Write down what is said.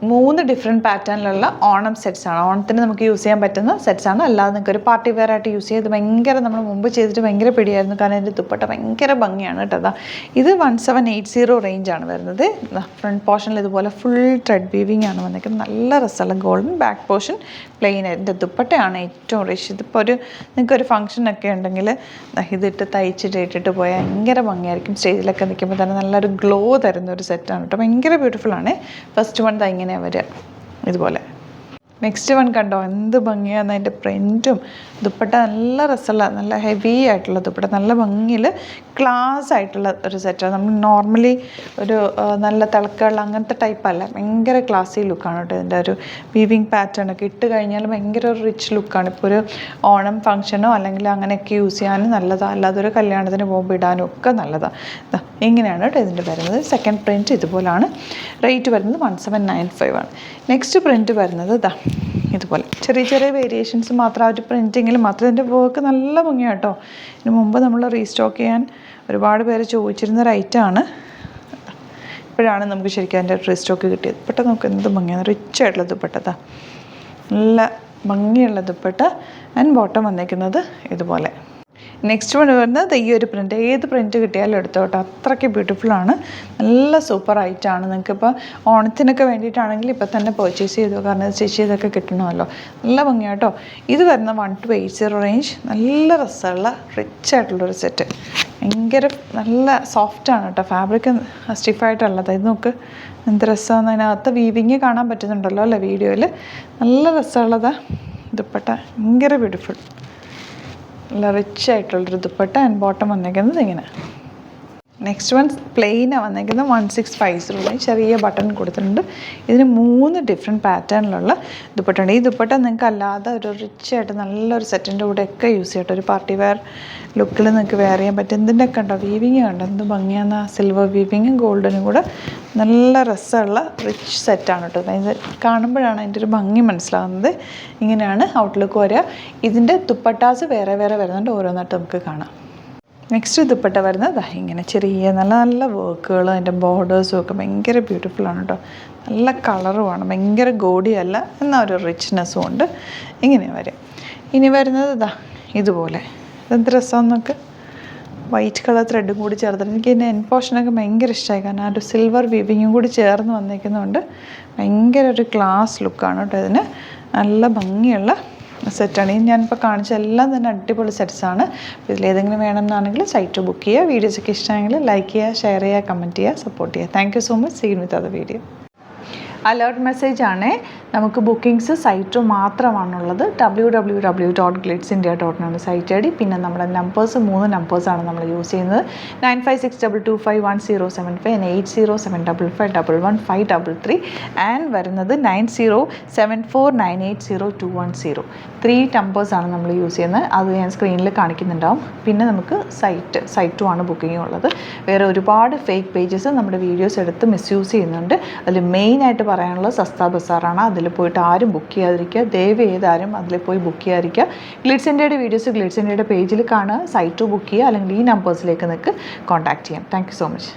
3 different പാറ്റേണിലുള്ള Onam സെറ്റ്സാണ്. ഓണത്തിന് നമുക്ക് use ചെയ്യാൻ പറ്റുന്ന സെറ്റ്സാണ്. അല്ലാതെ നിങ്ങൾക്ക് ഒരു പാർട്ടി വെയർ ആയിട്ട് യൂസ് ചെയ്ത് ഭയങ്കര നമ്മൾ മുമ്പ് ചെയ്തിട്ട് ഭയങ്കര പിടിയായിരുന്നു. കാരണം എൻ്റെ ദുപ്പട്ട ഭയങ്കര ഭംഗിയാണ് കേട്ടോ. അതാ ഇത് 1780 റേഞ്ചാണ് വരുന്നത്. ഫ്രണ്ട് പോർഷനിൽ ഇതുപോലെ ഫുൾ ത്രെഡ് വീവിങ് ആണ് വന്നിരിക്കുന്നത്. നല്ല രസമുള്ള ഗോൾഡൻ ബാക്ക് പോർഷൻ പ്ലെയിൻ. എൻ്റെ ദുപ്പട്ടയാണ് ഏറ്റവും റിച്ച്. ഇതിപ്പോൾ നിങ്ങൾക്കൊരു ഫംഗ്ഷനൊക്കെ ഉണ്ടെങ്കിൽ ഇതിട്ട് തയ്ച്ചിട്ട് ഇട്ടിട്ട് പോയാൽ ഭയങ്കര ഭംഗിയായിരിക്കും. സ്റ്റേജിലൊക്കെ നിൽക്കുമ്പോൾ തന്നെ നല്ലൊരു ഗ്ലോ തരുന്ന ഒരു സെറ്റാണ് കേട്ടോ. ഭയങ്കര ബ്യൂട്ടിഫുള്ളാണ്. ഫസ്റ്റ് വൺ ഇങ്ങനെ വരിക ഇതുപോലെ. നെക്സ്റ്റ് വൺ കണ്ടോ എന്ത് ഭംഗിയാണ്. അതിൻ്റെ പ്രിൻറ്റും ദുപ്പട്ട നല്ല രസമുള്ള നല്ല ഹെവി ആയിട്ടുള്ള ദുപ്പട്ട, നല്ല ഭംഗിയിൽ ക്ലാസ് ആയിട്ടുള്ള ഒരു സെറ്റാണ്. നമ്മൾ നോർമലി ഒരു നല്ല തിളക്കമുള്ള അങ്ങനത്തെ ടൈപ്പല്ല, ഭയങ്കര ക്ലാസി ലുക്കാണ് കേട്ടോ. ഇതിൻ്റെ ഒരു വീവിങ് പാറ്റേൺ ഒക്കെ ഇട്ട് കഴിഞ്ഞാൽ ഭയങ്കര ഒരു റിച്ച് ലുക്കാണ്. ഇപ്പോൾ ഒരു ഓണം ഫംഗ്ഷനോ അല്ലെങ്കിൽ അങ്ങനെയൊക്കെ യൂസ് ചെയ്യാനും നല്ലതാണ്, അല്ലാതെ ഒരു കല്യാണത്തിന് പോകുമ്പോൾ ഇടാനും ഒക്കെ നല്ലതാണ്. ഇങ്ങനെയാണ് കേട്ടോ ഇതിൻ്റെ വരുന്നത്. Second print ഇതുപോലാണ്. റേറ്റ് വരുന്നത് 1795 ആണ്. നെക്സ്റ്റ് പ്രിൻറ്റ് വരുന്നത് ഇതുപോലെ ചെറിയ ചെറിയ വേരിയേഷൻസ് മാത്രം. ആ ഒരു പ്രിൻറ്റിങ്ങിൽ മാത്രം. ഇതിൻ്റെ വർക്ക് നല്ല ഭംഗിയാണ് കേട്ടോ. ഇതിന് മുമ്പ് നമ്മൾ റീസ്റ്റോക്ക് ചെയ്യാൻ ഒരുപാട് പേര് ചോദിച്ചിരുന്ന റൈറ്റാണ്. ഇപ്പോഴാണ് നമുക്ക് ശരിക്കും അതിൻ്റെ റീസ്റ്റോക്ക് കിട്ടിയത്. ദുപ്പട്ട നമുക്ക് എന്ത് ഭംഗിയാണ്, റിച്ച് ആയിട്ടുള്ള ദുപ്പട്ട. നല്ല ഭംഗിയുള്ള ദുപ്പട്ട. ആൻഡ് ബോട്ടം വന്നിരിക്കുന്നത് ഇതുപോലെ. നെക്സ്റ്റ് വൺ വരുന്നത് ഈ ഒരു പ്രിൻറ്റ്. ഏത് പ്രിൻറ്റ് കിട്ടിയാലും എടുത്തോ കേട്ടോ. അത്രയ്ക്ക് ബ്യൂട്ടിഫുള്ളാണ്. നല്ല സൂപ്പർ ആയിട്ടാണ്. നിങ്ങൾക്കിപ്പോൾ ഓണത്തിനൊക്കെ വേണ്ടിയിട്ടാണെങ്കിൽ ഇപ്പോൾ തന്നെ പർച്ചേസ് ചെയ്തു. കാരണം സ്റ്റിച്ച് ചെയ്തൊക്കെ കിട്ടണമല്ലോ. നല്ല ഭംഗിയാട്ടോ. ഇത് വരുന്ന 1280 റേഞ്ച്. നല്ല രസമുള്ള റിച്ച് ആയിട്ടുള്ളൊരു സെറ്റ്. ഭയങ്കര നല്ല സോഫ്റ്റാണ് കേട്ടോ. ഫാബ്രിക് സ്റ്റിഫായിട്ടുള്ളത്. ഇത് നോക്ക് എന്ത് രസമാണ്. അതിനകത്ത് വീവിങ് കാണാൻ പറ്റുന്നുണ്ടല്ലോ അല്ലേ വീഡിയോയിൽ. നല്ല രസമുള്ളതാണ് ദുപ്പട്ട. ഭയങ്കര ബ്യൂട്ടിഫുൾ, നല്ല റിച്ച് ആയിട്ടുള്ളൊരു ദുപ്പട്ട. ആൻഡ് ബോട്ടം വന്നേക്കുന്നത് ഇങ്ങനെ. നെക്സ്റ്റ് വൺ പ്ലെയിനാണ് വന്നേക്കുന്നത്. 1650 ചെറിയ ബട്ടൺ കൊടുത്തിട്ടുണ്ട്. ഇതിന് 3 ഡിഫറെൻറ്റ് പാറ്റേണിലുള്ള ദുപ്പട്ടയുണ്ട്. ഈ ദുപ്പട്ട നിങ്ങൾക്ക് അല്ലാതെ ഒരു റിച്ച് ആയിട്ട് നല്ലൊരു സെറ്റിൻ്റെ കൂടെയൊക്കെ യൂസ് ചെയ്യട്ടെ. ഒരു പാർട്ടി വെയർ ലുക്കിൽ നിങ്ങൾക്ക് വെയർ ചെയ്യാൻ പറ്റും. ഇതിൻ്റെയൊക്കെ ഉണ്ടോ വീവിങ് കണ്ടോ എന്ത് ഭംഗിയാണ്. സിൽവർ വീവിങ്ങും ഗോൾഡനും കൂടെ നല്ല രസമുള്ള റിച്ച് സെറ്റാണ് കേട്ടോ. ഇത് കാണുമ്പോഴാണ് അതിൻ്റെ ഒരു ഭംഗി മനസ്സിലാകുന്നത്. ഇങ്ങനെയാണ് ഔട്ട്ലുക്ക് വരിക. ഇതിൻ്റെ ദുപ്പട്ടാസ് വേറെ വേറെ വരുന്നുണ്ട്. ഓരോന്നായിട്ട് നമുക്ക് കാണാം. നെക്സ്റ്റ് ദുപ്പട്ട വരുന്നത് ഇങ്ങനെ ചെറിയ നല്ല നല്ല വർക്കുകൾ. അതിൻ്റെ ബോർഡേഴ്സും ഒക്കെ ഭയങ്കര ബ്യൂട്ടിഫുള്ളാണ് കേട്ടോ. നല്ല കളറുമാണ്, ഭയങ്കര ഗോഡിയല്ല എന്നാൽ ഒരു റിച്ച്നെസ്സും ഉണ്ട്. ഇങ്ങനെ വരും. ഇനി വരുന്നത് ഇതുപോലെ. ഇതെന്ത് രസമെന്നൊക്കെ വൈറ്റ് കളർ ത്രെഡും കൂടി ചേർത്തിട്ട് എനിക്ക് ഇതിൻ്റെ എൻ പോർഷനൊക്കെ ഭയങ്കര ഇഷ്ടമായി. കാരണം ആ ഒരു സിൽവർ വീവിങ്ങും കൂടി ചേർന്ന് വന്നിരിക്കുന്നതുകൊണ്ട് ഭയങ്കര ഒരു ക്ലാസ് ലുക്കാണ് കേട്ടോ. ഇതിന് നല്ല ഭംഗിയുള്ള സെറ്റാണ്. ഈ ഞാനിപ്പോൾ കാണിച്ച എല്ലാം തന്നെ അടിപൊളി സെറ്റ്സാണ്. ഇതിലേതെങ്കിലും വേണമെന്നാണെങ്കിൽ സൈറ്റ് ബുക്ക് ചെയ്യുക. വീഡിയോസൊക്കെ ഇഷ്ടമായെങ്കിൽ ലൈക്ക് ചെയ്യുക, ഷെയർ ചെയ്യുക, കമൻറ്റ് ചെയ്യുക, സപ്പോർട്ട് ചെയ്യുക. Thank you so much. See you with other video. Alert message ആണ്. നമുക്ക് ബുക്കിംഗ്സ് സൈറ്റ് മാത്രമാണുള്ളത്. www.glitzindia.in ആണ് സൈറ്റ് ഐ ഡി. പിന്നെ നമ്മുടെ നമ്പേഴ്സ് 3 നമ്പേഴ്സാണ് നമ്മൾ യൂസ് ചെയ്യുന്നത്. 9562251075 and 8075551153 ആൻഡ് വരുന്നത് 9074980210. 3 നമ്പേഴ്സാണ് നമ്മൾ യൂസ് ചെയ്യുന്നത്. അത് ഞാൻ സ്ക്രീനിൽ കാണിക്കുന്നുണ്ടാവും. പിന്നെ നമുക്ക് സൈറ്റും ആണ് ബുക്കിംഗ് ഉള്ളത്. വേറെ ഒരുപാട് ഫേക്ക് പേജസ് നമ്മുടെ വീഡിയോസ് എടുത്ത് മിസ്യൂസ് ചെയ്യുന്നുണ്ട്. അതിൽ മെയിനായിട്ട് പറയാനുള്ളത് സസ്ത ബസാറാണ്. അതിൽ പോയിട്ട് ആരും ബുക്ക് ചെയ്യാതിരിക്കുക. ദയവ് ചെയ്താരും അതിൽ പോയി ബുക്ക് ചെയ്യാതിരിക്കുക. ഗ്ലിറ്റ്സ് ഇന്ത്യയുടെ വീഡിയോസ് ഗ്ലിറ്റ്സ് ഇന്ത്യയുടെ പേജിൽ കാണുക. സൈറ്റ് ബുക്ക് ചെയ്യുക. അല്ലെങ്കിൽ ഈ നമ്പേഴ്സിലേക്ക് നിങ്ങൾക്ക് കോൺടാക്ട് ചെയ്യാം. Thank you so much.